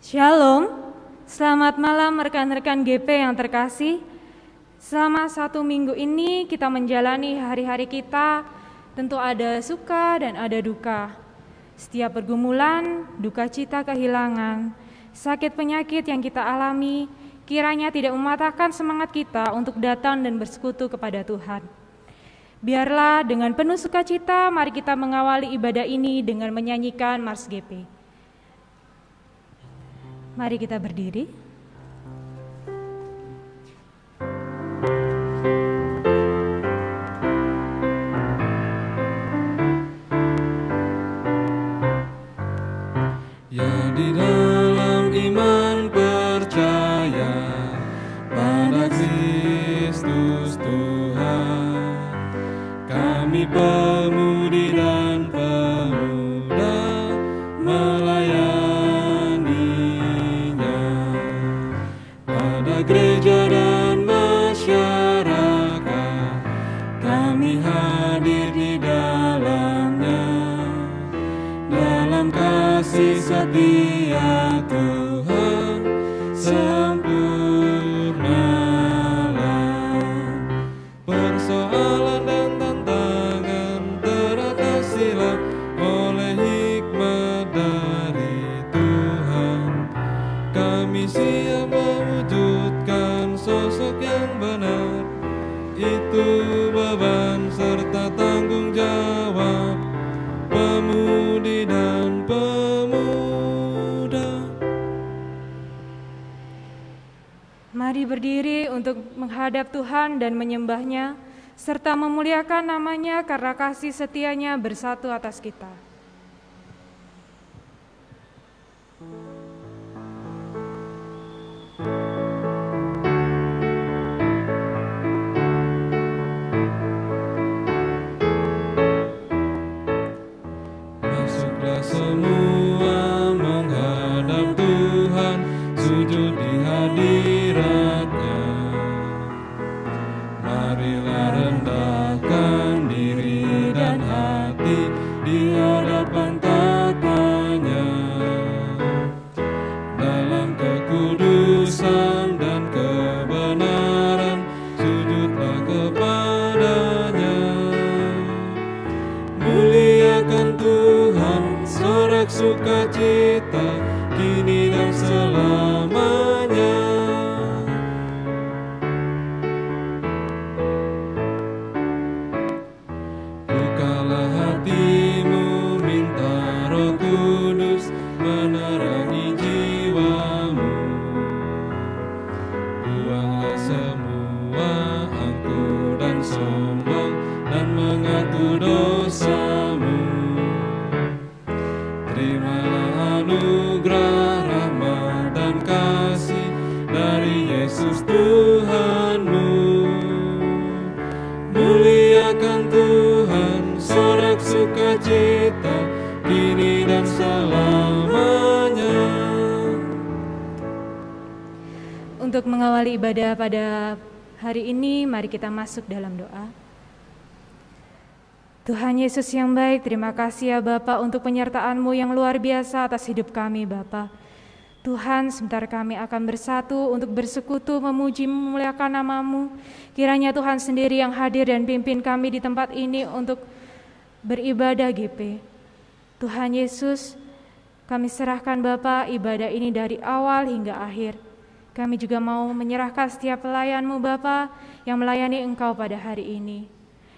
Shalom, selamat malam rekan-rekan GP yang terkasih. Selama 1 minggu ini kita menjalani hari-hari kita, tentu ada suka dan ada duka. Setiap pergumulan, duka cita kehilangan, sakit penyakit yang kita alami, kiranya tidak mematahkan semangat kita untuk datang dan bersekutu kepada Tuhan. Biarlah dengan penuh sukacita, mari kita mengawali ibadah ini dengan menyanyikan Mars GP. Mari kita berdiri. Ya, di dalam iman percaya pada Kristus Tuhan, kami pemudi dan pemuda melayaninya. Pada gereja dan masyarakat, kami hadir di dalamnya. Dalam kasih setia Tuhan sempurnalah. Persoalan dan tantangan teratasilah oleh hikmat dari Tuhan. Kami siap mewujudkan sosok yang benar. Itu beban serta tanggung jawab pemudi dan pemuda. Mari berdiri untuk menghadap Tuhan dan menyembah-Nya, serta memuliakan nama-Nya karena kasih setianya bersatu atas kita. Masuklah semua menghadap Tuhan, sujud di hadirat-Nya. Marilah rendahkan diri dan hati di hadapan tata-Nya. Dalam kekudusan dan kebenaran, sujudlah kepada-Nya. Muliakan Tuhan, sorak sukacita, kini dan selamanya. Bukalah hatimu, minta Roh Kudus menerangi jiwamu. Buanglah semua angkuh dan sombong, dan mengaku dosamu. Terimalah anugerah, rahmat dan kasih dari Yesus Tuhanmu. Muliakan Tuhan, sorak sukacita, kini dan selamanya. Untuk mengawali ibadah pada hari ini, mari kita masuk dalam doa. Tuhan Yesus yang baik, terima kasih ya Bapa untuk penyertaan-Mu yang luar biasa atas hidup kami Bapa. Tuhan, sebentar kami akan bersatu untuk bersekutu, memuji, memuliakan nama-Mu. Kiranya Tuhan sendiri yang hadir dan pimpin kami di tempat ini untuk beribadah GP. Tuhan Yesus, kami serahkan Bapa ibadah ini dari awal hingga akhir. Kami juga mau menyerahkan setiap pelayan-Mu Bapa yang melayani Engkau pada hari ini.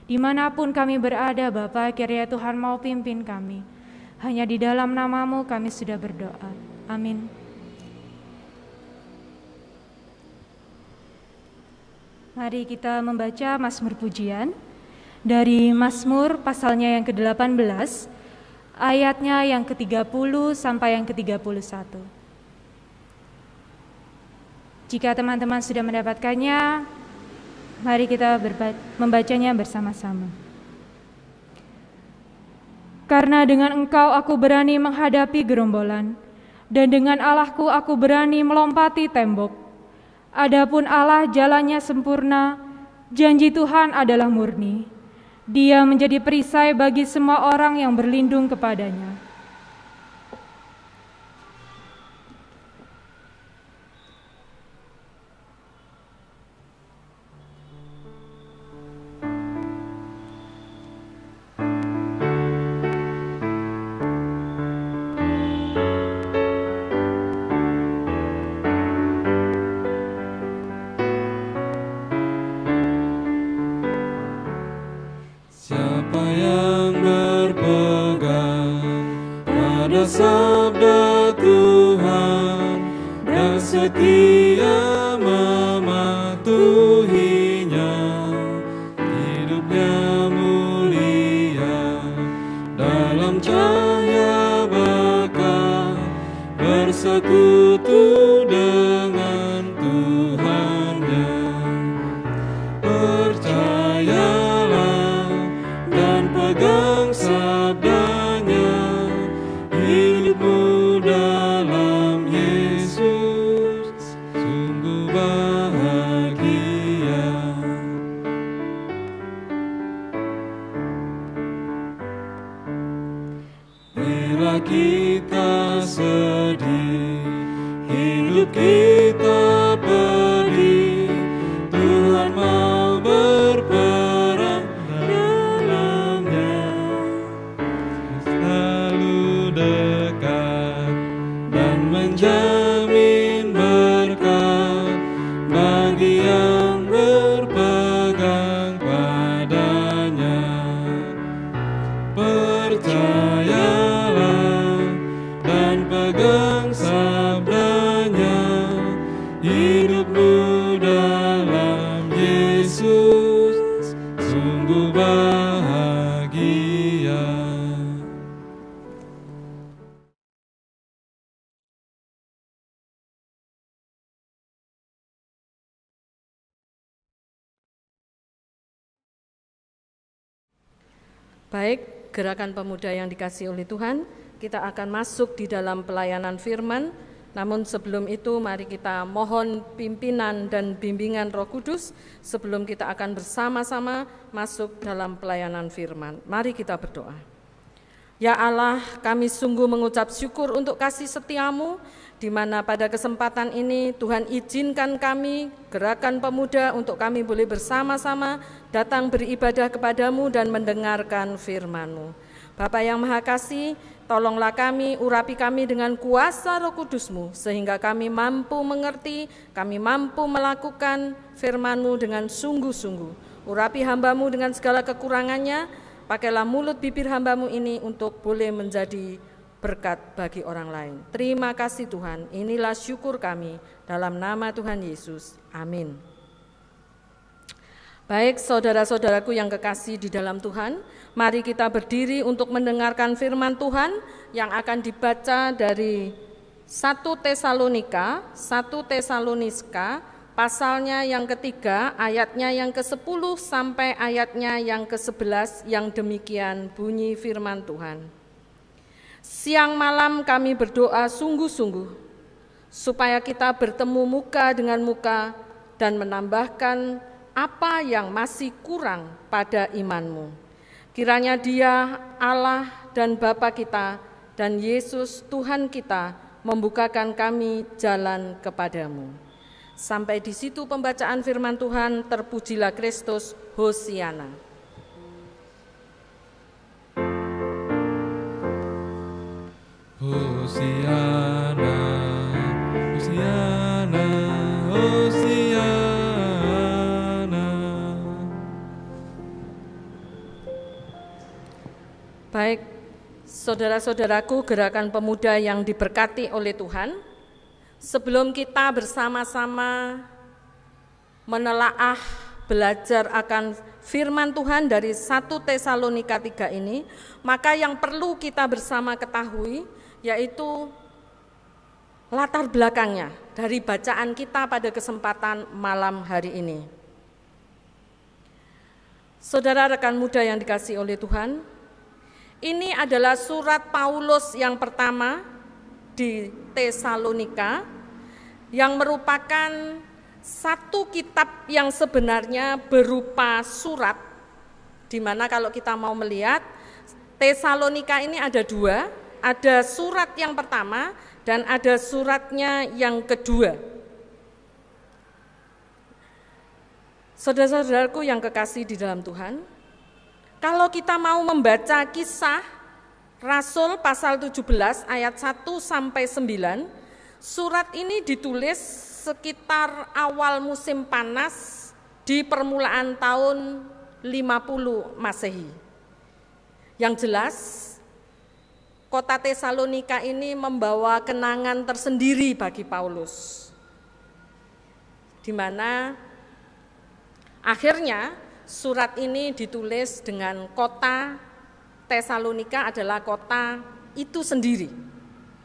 Dimanapun kami berada Bapa, kiranya Tuhan mau pimpin kami. Hanya di dalam nama-Mu kami sudah berdoa. Amin. Mari kita membaca Mazmur Pujian dari Mazmur pasalnya yang ke-18, ayatnya yang ke-30 sampai yang ke-31. Jika teman-teman sudah mendapatkannya, mari kita membacanya bersama-sama. Karena dengan Engkau aku berani menghadapi gerombolan, dan dengan Allahku aku berani melompati tembok. Adapun Allah jalannya sempurna, janji Tuhan adalah murni. Dia menjadi perisai bagi semua orang yang berlindung kepadanya. pada Tuhan dan setia mematuhinya. Hidupnya mulia dalam cahaya bakat, bersekutu dengan Tuhannya. Percayalah dan pegang sabdanya, hidupmu dalam Yesus sungguh bahagia. Bila kita sedih, hidup kita pedih, Tuhan mau berperan dalamnya. Selalu dekat dan menjamin berkat bagi yang berpegang padanya. Percayalah dan pegang sabdanya, hidupmu dalam Yesus sungguh bahagia. Baik, gerakan pemuda yang dikasihi oleh Tuhan, kita akan masuk di dalam pelayanan firman. Namun sebelum itu mari kita mohon pimpinan dan bimbingan Roh Kudus sebelum kita akan bersama-sama masuk dalam pelayanan firman. Mari kita berdoa. Ya Allah, kami sungguh mengucap syukur untuk kasih setiamu, di mana pada kesempatan ini Tuhan izinkan kami, gerakan pemuda, untuk kami boleh bersama-sama datang beribadah kepadamu dan mendengarkan firman-Mu. Bapa yang Maha Kasih, tolonglah kami, urapi kami dengan kuasa Roh Kudus-Mu, sehingga kami mampu mengerti, kami mampu melakukan firman-Mu dengan sungguh-sungguh. Urapi hamba-Mu dengan segala kekurangannya, pakailah mulut bibir hamba-Mu ini untuk boleh menjadi berkat bagi orang lain. Terima kasih Tuhan, inilah syukur kami dalam nama Tuhan Yesus. Amin. Baik saudara-saudaraku yang kekasih di dalam Tuhan, mari kita berdiri untuk mendengarkan firman Tuhan yang akan dibaca dari 1 Tesalonika pasalnya yang ketiga, ayatnya yang ke-10 sampai ayatnya yang ke-11, yang demikian bunyi firman Tuhan. Siang malam kami berdoa sungguh-sungguh, supaya kita bertemu muka dengan muka dan menambahkan apa yang masih kurang pada imanmu. Kiranya Dia, Allah dan Bapa kita, dan Yesus Tuhan kita membukakan kami jalan kepadamu. Sampai di situ pembacaan firman Tuhan. Terpujilah Kristus, Hosiana. Hosiana, Hosiana, Hosiana. Baik, saudara-saudaraku, gerakan pemuda yang diberkati oleh Tuhan, sebelum kita bersama-sama menelaah, belajar akan firman Tuhan dari 1 Tesalonika 3 ini, maka yang perlu kita bersama ketahui yaitu latar belakangnya dari bacaan kita pada kesempatan malam hari ini. Saudara rekan muda yang dikasihi oleh Tuhan, ini adalah surat Paulus yang pertama di Tesalonika, yang merupakan satu kitab yang sebenarnya berupa surat, di mana kalau kita mau melihat Tesalonika ini ada dua, ada surat yang pertama dan ada suratnya yang kedua. Saudara-saudaraku yang kekasih di dalam Tuhan, kalau kita mau membaca Kisah Rasul pasal 17 ayat 1 sampai 9, surat ini ditulis sekitar awal musim panas di permulaan tahun 50 Masehi. Yang jelas, kota Tesalonika ini membawa kenangan tersendiri bagi Paulus, di mana akhirnya surat ini ditulis dengan kota Tesalonika adalah kota itu sendiri.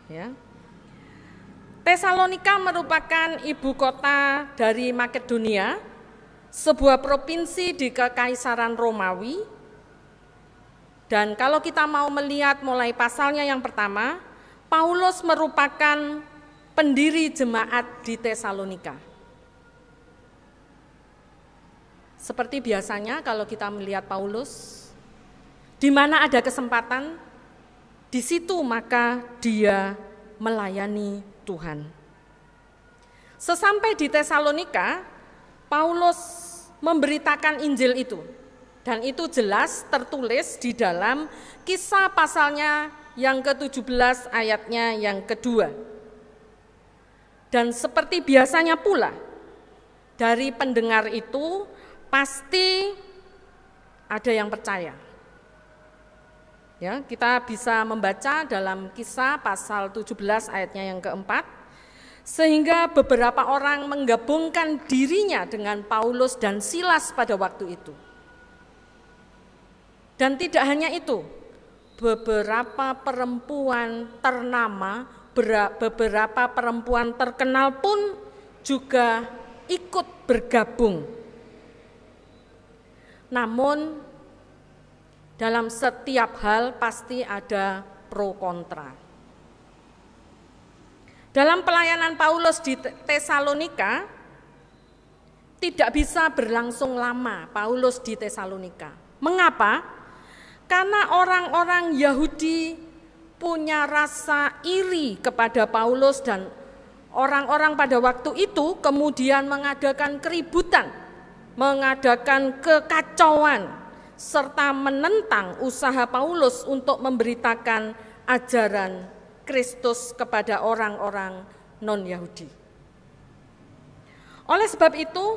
Ya. Tesalonika merupakan ibu kota dari Makedonia, sebuah provinsi di Kekaisaran Romawi. Dan kalau kita mau melihat mulai pasalnya yang pertama, Paulus merupakan pendiri jemaat di Tesalonika. Seperti biasanya kalau kita melihat Paulus, di mana ada kesempatan, di situ maka dia melayani Tuhan. Sesampai di Tesalonika, Paulus memberitakan Injil itu. Dan itu jelas tertulis di dalam Kisah pasalnya yang ke-17 ayatnya yang kedua. Dan seperti biasanya pula, dari pendengar itu pasti ada yang percaya. Ya, kita bisa membaca dalam Kisah pasal 17 ayatnya yang keempat, sehingga beberapa orang menggabungkan dirinya dengan Paulus dan Silas pada waktu itu. Dan tidak hanya itu, beberapa perempuan ternama, beberapa perempuan terkenal pun juga ikut bergabung. Namun dalam setiap hal pasti ada pro kontra. Dalam pelayanan Paulus di Tesalonika tidak bisa berlangsung lama Paulus di Tesalonika. Mengapa? Karena orang-orang Yahudi punya rasa iri kepada Paulus dan orang-orang pada waktu itu kemudian mengadakan keributan, mengadakan kekacauan, serta menentang usaha Paulus untuk memberitakan ajaran Kristus kepada orang-orang non-Yahudi. Oleh sebab itu,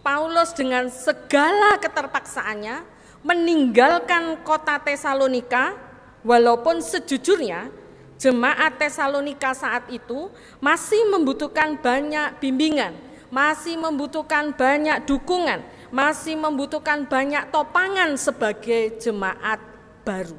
Paulus dengan segala keterpaksaannya meninggalkan kota Tesalonika, walaupun sejujurnya jemaat Tesalonika saat itu masih membutuhkan banyak bimbingan, masih membutuhkan banyak dukungan, masih membutuhkan banyak topangan sebagai jemaat baru.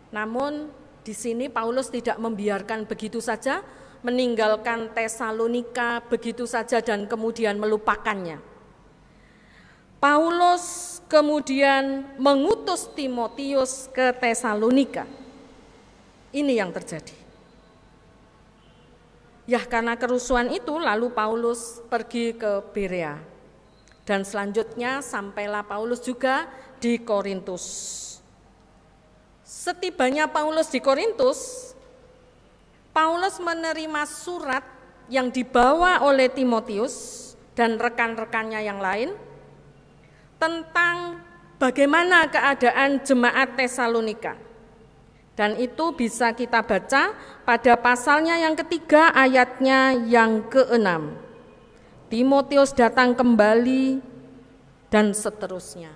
Namun di sini Paulus tidak membiarkan begitu saja, meninggalkan Tesalonika begitu saja dan kemudian melupakannya. Paulus kemudian mengutus Timotius ke Tesalonika. Ini yang terjadi. Ya, karena kerusuhan itu lalu Paulus pergi ke Berea. Dan selanjutnya sampailah Paulus juga di Korintus. Setibanya Paulus di Korintus, Paulus menerima surat yang dibawa oleh Timotius dan rekan-rekannya yang lain tentang bagaimana keadaan jemaat Tesalonika. Dan itu bisa kita baca pada pasalnya yang ketiga ayatnya yang ke-6. Timotius datang kembali dan seterusnya.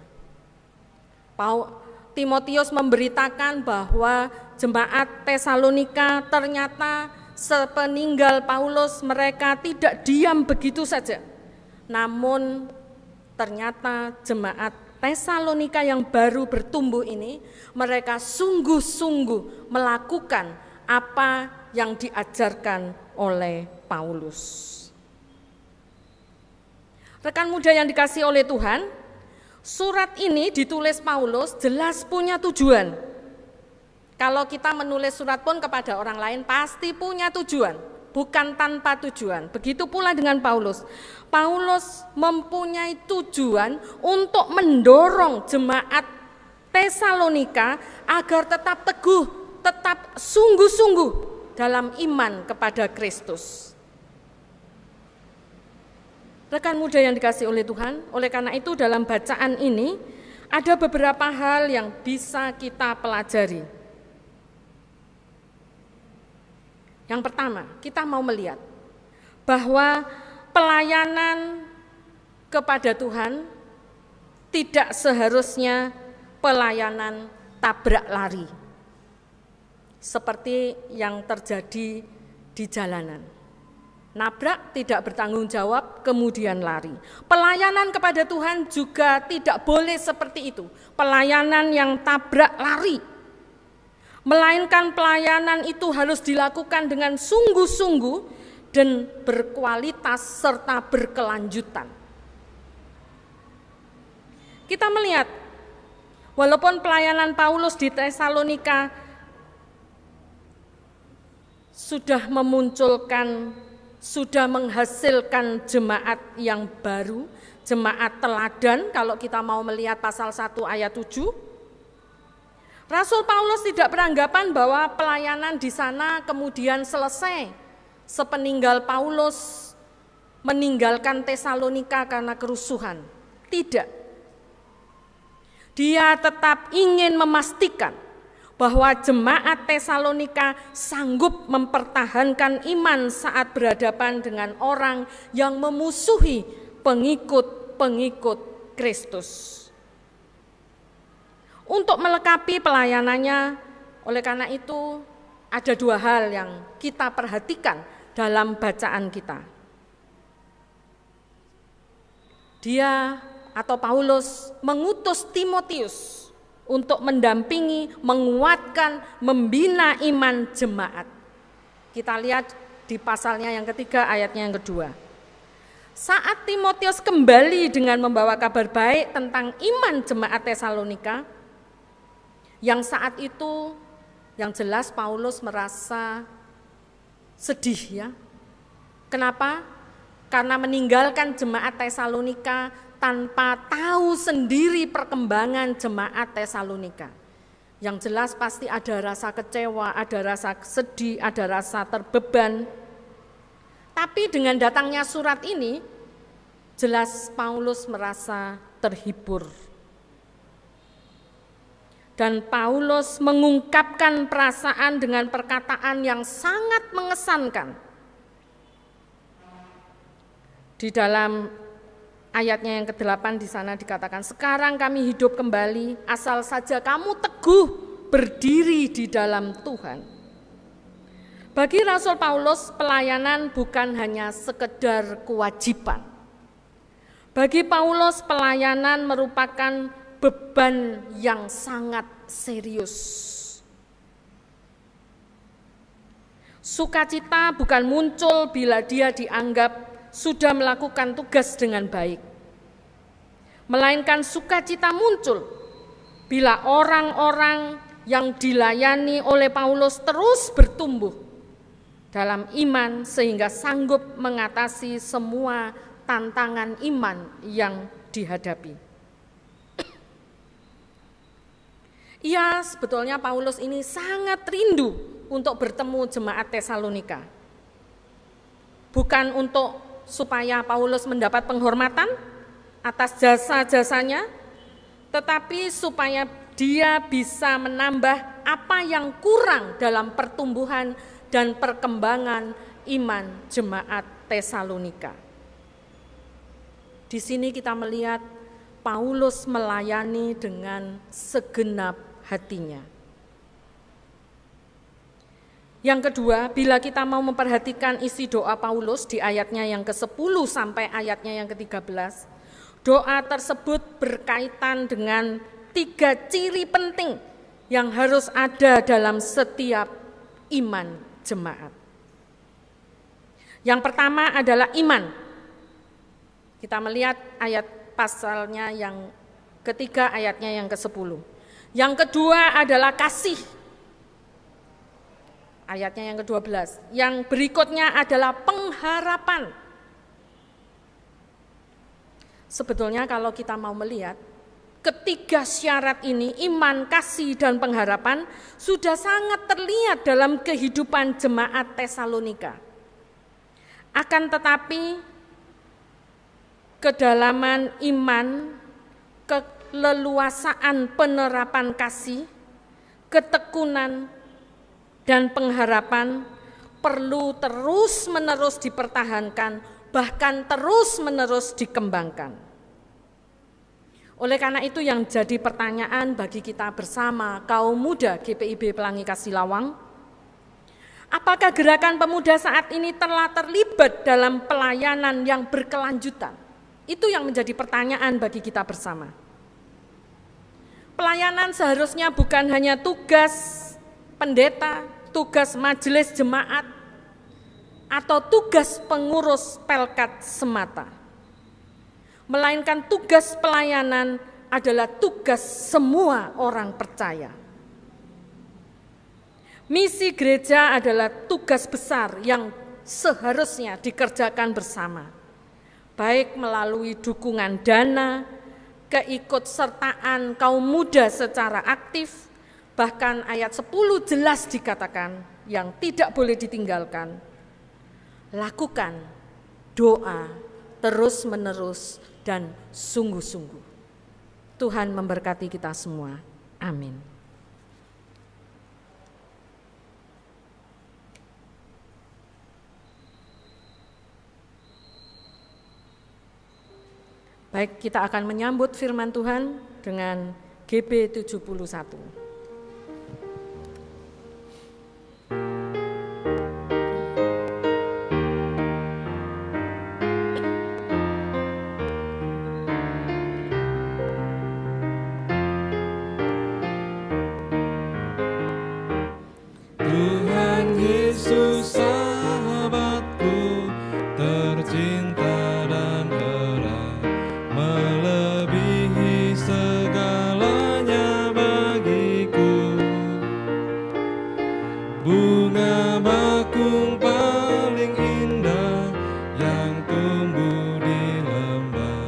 Timotius memberitakan bahwa jemaat Tesalonika ternyata sepeninggal Paulus mereka tidak diam begitu saja. Namun ternyata jemaat Tesalonika yang baru bertumbuh ini, mereka sungguh-sungguh melakukan apa yang diajarkan oleh Paulus. Rekan muda yang dikasihi oleh Tuhan, surat ini ditulis Paulus jelas punya tujuan. Kalau kita menulis surat pun kepada orang lain pasti punya tujuan, bukan tanpa tujuan. Begitu pula dengan Paulus. Paulus mempunyai tujuan untuk mendorong jemaat Tesalonika agar tetap teguh, tetap sungguh-sungguh dalam iman kepada Kristus. Rekan muda yang dikasihi oleh Tuhan, oleh karena itu dalam bacaan ini ada beberapa hal yang bisa kita pelajari. Yang pertama, kita mau melihat bahwa pelayanan kepada Tuhan tidak seharusnya pelayanan tabrak lari. Seperti yang terjadi di jalanan. Nabrak, tidak bertanggung jawab, kemudian lari. Pelayanan kepada Tuhan juga tidak boleh seperti itu. Pelayanan yang tabrak lari. Melainkan pelayanan itu harus dilakukan dengan sungguh-sungguh dan berkualitas serta berkelanjutan. Kita melihat, walaupun pelayanan Paulus di Tesalonika sudah memunculkan, sudah menghasilkan jemaat yang baru, jemaat teladan kalau kita mau melihat pasal 1 ayat 7. Rasul Paulus tidak beranggapan bahwa pelayanan di sana kemudian selesai sepeninggal Paulus meninggalkan Tesalonika karena kerusuhan. Tidak. Dia tetap ingin memastikan bahwa jemaat Tesalonika sanggup mempertahankan iman saat berhadapan dengan orang yang memusuhi pengikut-pengikut Kristus. Untuk melengkapi pelayanannya, oleh karena itu ada dua hal yang kita perhatikan dalam bacaan kita. Dia atau Paulus mengutus Timotius untuk mendampingi, menguatkan, membina iman jemaat. Kita lihat di pasalnya yang ketiga, ayatnya yang kedua. Saat Timotius kembali dengan membawa kabar baik tentang iman jemaat Tesalonika, yang saat itu yang jelas Paulus merasa sedih ya. Kenapa? Karena meninggalkan jemaat Tesalonika tanpa tahu sendiri perkembangan jemaat Tesalonika. Yang jelas pasti ada rasa kecewa, ada rasa sedih, ada rasa terbeban. Tapi dengan datangnya surat ini, jelas Paulus merasa terhibur. Dan Paulus mengungkapkan perasaan dengan perkataan yang sangat mengesankan. Di dalam ayatnya yang ke-8 di sana dikatakan, sekarang kami hidup kembali, asal saja kamu teguh berdiri di dalam Tuhan. Bagi Rasul Paulus, pelayanan bukan hanya sekedar kewajiban. Bagi Paulus, pelayanan merupakan beban yang sangat serius. Sukacita bukan muncul bila dia dianggap sudah melakukan tugas dengan baik. Melainkan sukacita muncul bila orang-orang yang dilayani oleh Paulus terus bertumbuh dalam iman sehingga sanggup mengatasi semua tantangan iman yang dihadapi. Ya, sebetulnya Paulus ini sangat rindu untuk bertemu jemaat Tesalonika. Bukan untuk supaya Paulus mendapat penghormatan atas jasa-jasanya, tetapi supaya dia bisa menambah apa yang kurang dalam pertumbuhan dan perkembangan iman jemaat Tesalonika. Di sini kita melihat Paulus melayani dengan segenap hatinya. Yang kedua, bila kita mau memperhatikan isi doa Paulus di ayatnya yang ke-10 sampai ayatnya yang ke-13, doa tersebut berkaitan dengan 3 ciri penting yang harus ada dalam setiap iman jemaat. Yang pertama adalah iman. Kita melihat ayat pasalnya yang ketiga, ayatnya yang ke-10. Yang kedua adalah kasih. Ayatnya yang ke-12. Yang berikutnya adalah pengharapan. Sebetulnya kalau kita mau melihat, ketiga syarat ini, iman, kasih, dan pengharapan, sudah sangat terlihat dalam kehidupan jemaat Tesalonika. Akan tetapi, kedalaman iman, keleluasaan penerapan kasih, ketekunan, dan pengharapan perlu terus-menerus dipertahankan, bahkan terus-menerus dikembangkan. Oleh karena itu yang jadi pertanyaan bagi kita bersama kaum muda GPIB Pelangi Kasih Lawang, apakah gerakan pemuda saat ini telah terlibat dalam pelayanan yang berkelanjutan? Itu yang menjadi pertanyaan bagi kita bersama. Pelayanan seharusnya bukan hanya tugas pendeta, tugas majelis jemaat, atau tugas pengurus pelkat semata. Melainkan tugas pelayanan adalah tugas semua orang percaya. Misi gereja adalah tugas besar yang seharusnya dikerjakan bersama, baik melalui dukungan dana, keikutsertaan kaum muda secara aktif, bahkan ayat 10 jelas dikatakan yang tidak boleh ditinggalkan. Lakukan doa terus-menerus dan sungguh-sungguh. Tuhan memberkati kita semua. Amin. Baik, kita akan menyambut firman Tuhan dengan GB 71. Tuhan Yesus sahabatku, tercinta dan erat, melebihi segalanya bagiku. Bunga bakung paling indah yang tumbuh di lembah,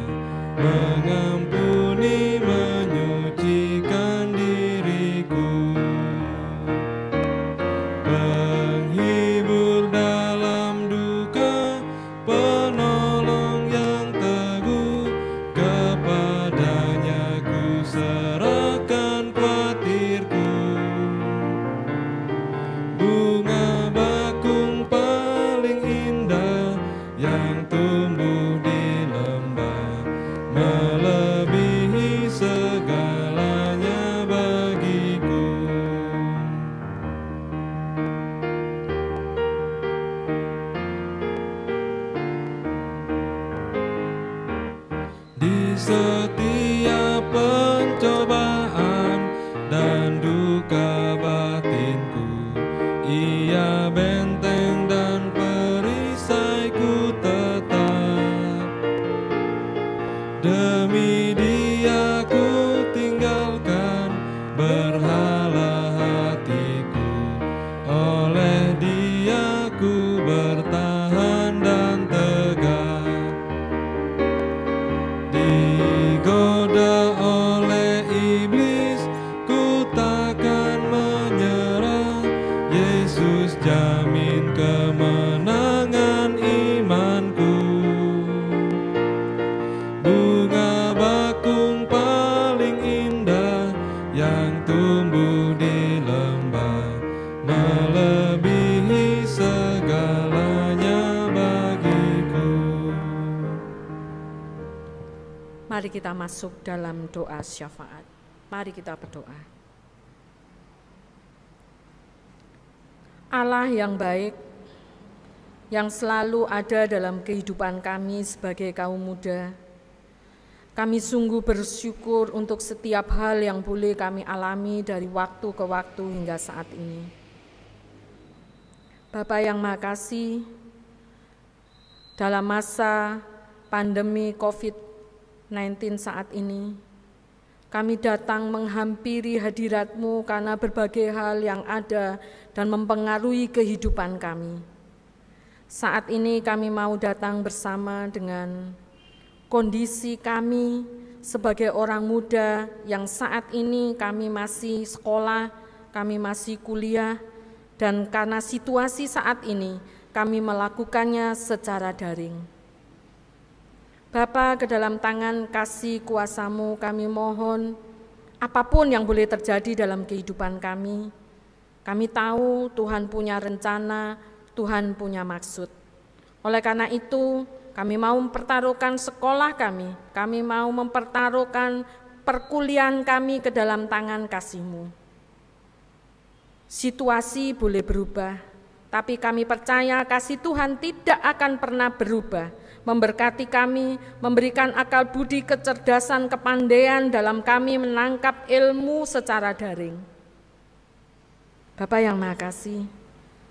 mengampuni, menyucikan diriku. Penghibur dalam duka, penolong yang teguh, kepadanya ku serahkan khawatirku. Bunga bakung paling indah yang tumbuh di lembah, melebihi segalanya bagiku. Di setiap pencobaan dan duka batinku, Ia benteng dan perisaiku tetap. Demi Dia ku tinggalkan berhala hatiku, oleh Dia ku bertahan dan tegak. Digoda oleh iblis, ku takkan menyerah. Yesus jamin kemenangan imanku. Bunga bakung paling indah yang tumbuh di lembah, melebihi segalanya bagiku. Mari kita masuk dalam doa syafaat. Mari kita berdoa. Allah yang baik, yang selalu ada dalam kehidupan kami sebagai kaum muda, kami sungguh bersyukur untuk setiap hal yang boleh kami alami dari waktu ke waktu hingga saat ini. Bapa yang Maha Kasih, dalam masa pandemi COVID-19 saat ini, kami datang menghampiri hadirat-Mu karena berbagai hal yang ada dan mempengaruhi kehidupan kami. Saat ini kami mau datang bersama dengan kondisi kami sebagai orang muda yang saat ini kami masih sekolah, kami masih kuliah, dan karena situasi saat ini kami melakukannya secara daring. Bapa, ke dalam tangan kasih kuasa-Mu kami mohon, apapun yang boleh terjadi dalam kehidupan kami tahu Tuhan punya rencana, Tuhan punya maksud. Oleh karena itu, kami mau mempertaruhkan sekolah kami mau mempertaruhkan perkuliahan kami ke dalam tangan kasih-Mu. Situasi boleh berubah, tapi kami percaya kasih Tuhan tidak akan pernah berubah. Memberkati kami, memberikan akal budi, kecerdasan, kepandaian dalam kami menangkap ilmu secara daring. Bapa yang Maha Kasih,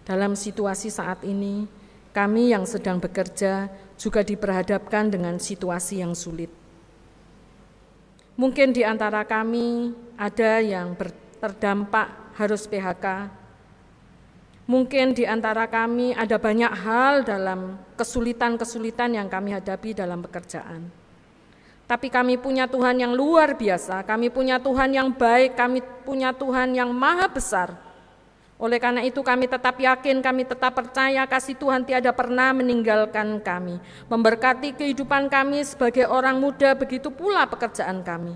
dalam situasi saat ini, kami yang sedang bekerja juga diperhadapkan dengan situasi yang sulit. Mungkin di antara kami ada yang terdampak harus PHK. Mungkin di antara kami ada banyak hal dalam kesulitan-kesulitan yang kami hadapi dalam pekerjaan. Tapi kami punya Tuhan yang luar biasa, kami punya Tuhan yang baik, kami punya Tuhan yang maha besar. Oleh karena itu kami tetap yakin, kami tetap percaya kasih Tuhan tiada pernah meninggalkan kami. Memberkati kehidupan kami sebagai orang muda, begitu pula pekerjaan kami.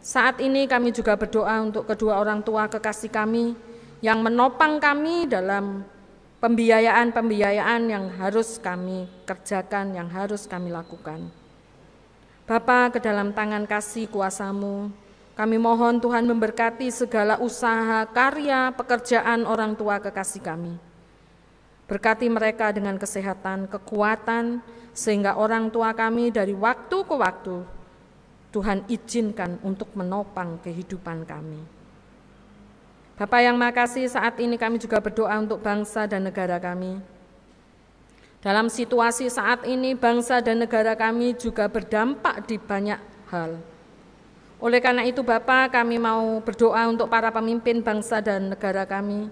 Saat ini kami juga berdoa untuk kedua orang tua kekasih kami yang menopang kami dalam pembiayaan-pembiayaan yang harus kami kerjakan, yang harus kami lakukan. Bapa, ke dalam tangan kasih kuasa-Mu, kami mohon Tuhan memberkati segala usaha, karya, pekerjaan orang tua kekasih kami. Berkati mereka dengan kesehatan, kekuatan, sehingga orang tua kami dari waktu ke waktu, Tuhan izinkan untuk menopang kehidupan kami. Bapa yang Maha Kasih, saat ini kami juga berdoa untuk bangsa dan negara kami. Dalam situasi saat ini, bangsa dan negara kami juga berdampak di banyak hal. Oleh karena itu Bapa, kami mau berdoa untuk para pemimpin bangsa dan negara kami.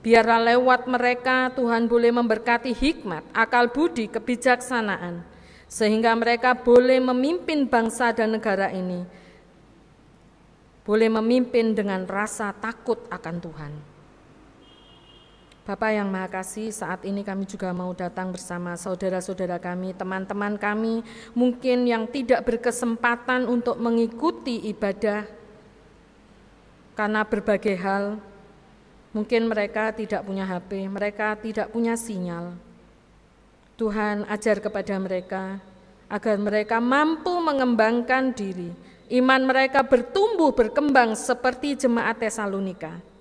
Biarlah lewat mereka Tuhan boleh memberkati hikmat, akal budi, kebijaksanaan, sehingga mereka boleh memimpin bangsa dan negara ini, boleh memimpin dengan rasa takut akan Tuhan. Bapa yang Maha Kasih, saat ini kami juga mau datang bersama saudara-saudara kami, teman-teman kami, mungkin yang tidak berkesempatan untuk mengikuti ibadah karena berbagai hal. Mungkin mereka tidak punya HP, mereka tidak punya sinyal. Tuhan ajar kepada mereka, agar mereka mampu mengembangkan diri, iman mereka bertumbuh, berkembang seperti jemaat Tesalonika.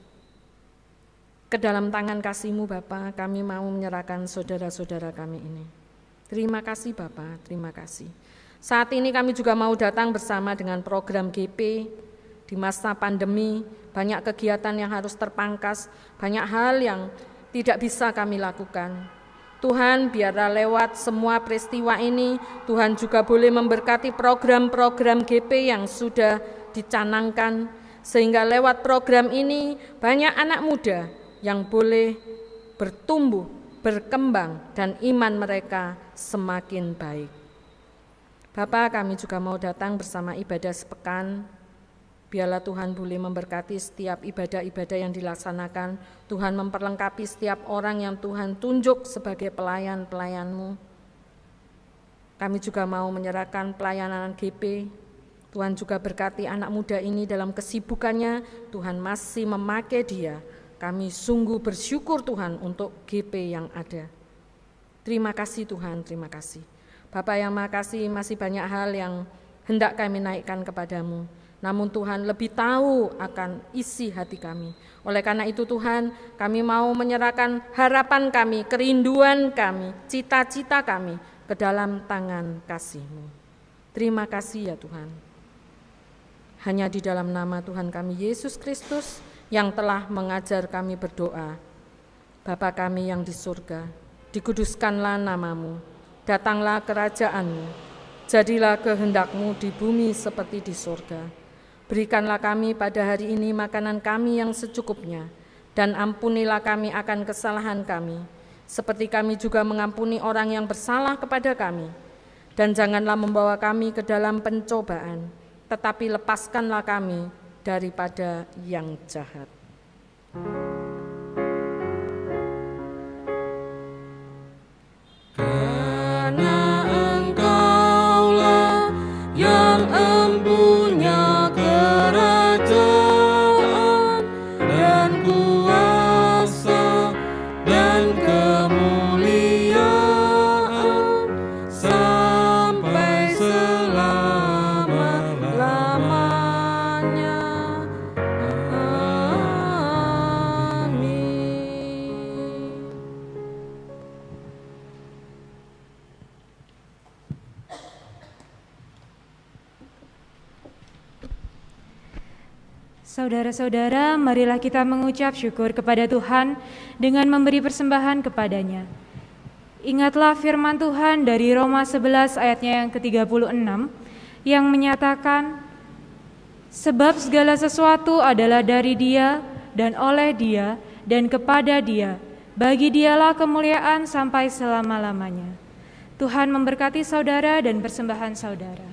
Ke dalam tangan kasih-Mu Bapa, kami mau menyerahkan saudara-saudara kami ini. Terima kasih Bapa, terima kasih. Saat ini kami juga mau datang bersama dengan program GP. Di masa pandemi, banyak kegiatan yang harus terpangkas, banyak hal yang tidak bisa kami lakukan. Tuhan, biarlah lewat semua peristiwa ini, Tuhan juga boleh memberkati program-program GP yang sudah dicanangkan, sehingga lewat program ini banyak anak muda yang boleh bertumbuh, berkembang, dan iman mereka semakin baik. Bapa, kami juga mau datang bersama ibadah sepekan. Biarlah Tuhan boleh memberkati setiap ibadah-ibadah yang dilaksanakan. Tuhan memperlengkapi setiap orang yang Tuhan tunjuk sebagai pelayan-pelayan-Mu. Kami juga mau menyerahkan pelayanan GP. Tuhan juga berkati anak muda ini dalam kesibukannya. Tuhan masih memakai dia. Kami sungguh bersyukur Tuhan untuk GP yang ada. Terima kasih Tuhan, terima kasih. Bapa yang Maha Kasih, masih banyak hal yang hendak kami naikkan kepadamu. Namun Tuhan lebih tahu akan isi hati kami. Oleh karena itu Tuhan, kami mau menyerahkan harapan kami, kerinduan kami, cita-cita kami ke dalam tangan kasih-Mu. Terima kasih ya Tuhan. Hanya di dalam nama Tuhan kami Yesus Kristus yang telah mengajar kami berdoa. Bapa kami yang di surga, dikuduskanlah nama-Mu, datanglah kerajaan-Mu, jadilah kehendak-Mu di bumi seperti di surga. Berikanlah kami pada hari ini makanan kami yang secukupnya, dan ampunilah kami akan kesalahan kami, seperti kami juga mengampuni orang yang bersalah kepada kami. Dan janganlah membawa kami ke dalam pencobaan, tetapi lepaskanlah kami daripada yang jahat. Karena Engkaulah yang empunya kerajaan dan kuasa dan kemuliaan Saudara-saudara, marilah kita mengucap syukur kepada Tuhan dengan memberi persembahan kepadanya. Ingatlah firman Tuhan dari Roma 11 ayatnya yang ke-36 yang menyatakan, sebab segala sesuatu adalah dari Dia dan oleh Dia dan kepada Dia. Bagi Dialah kemuliaan sampai selama-lamanya. Tuhan memberkati saudara dan persembahan saudara.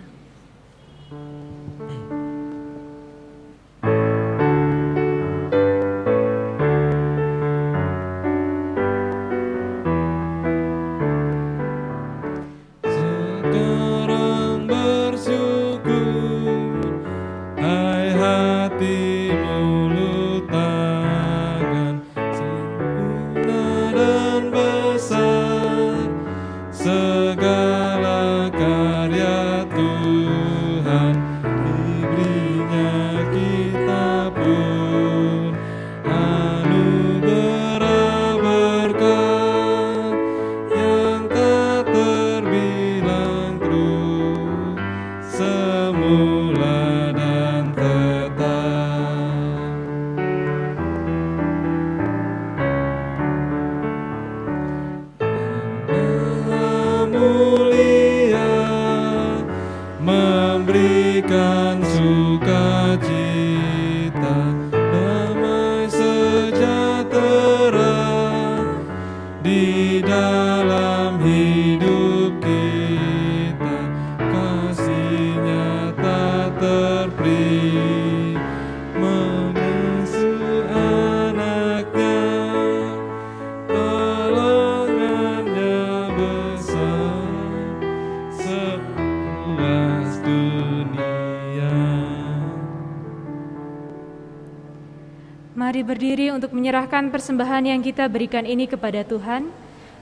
Mari berdiri untuk menyerahkan persembahan yang kita berikan ini kepada Tuhan.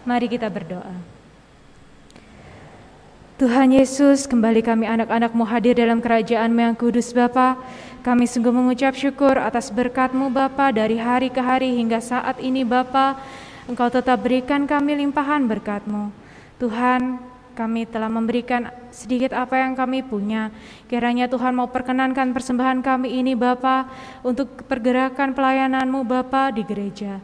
Mari kita berdoa. Tuhan Yesus, kembali kami anak-anak-Mu hadir dalam kerajaan-Mu yang kudus Bapa. Kami sungguh mengucap syukur atas berkat-Mu Bapa dari hari ke hari hingga saat ini Bapa. Engkau tetap berikan kami limpahan berkat-Mu. Tuhan, kami telah memberikan sedikit apa yang kami punya. Kiranya Tuhan mau perkenankan persembahan kami ini Bapa untuk pergerakan pelayanan-Mu Bapa di gereja.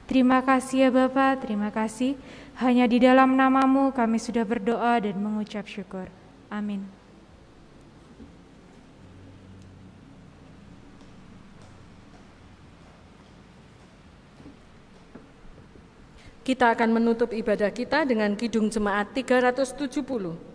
Terima kasih ya Bapa, terima kasih. Hanya di dalam nama-Mu kami sudah berdoa dan mengucap syukur. Amin. Kita akan menutup ibadah kita dengan Kidung Jemaat 370.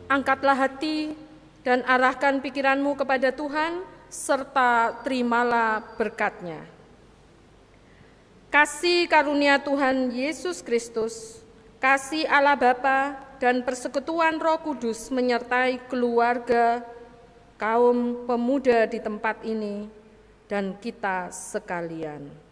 Angkatlah hati dan arahkan pikiranmu kepada Tuhan, serta terimalah berkat-Nya. Kasih karunia Tuhan Yesus Kristus, kasih Allah Bapa, dan persekutuan Roh Kudus menyertai keluarga kaum pemuda di tempat ini, dan kita sekalian.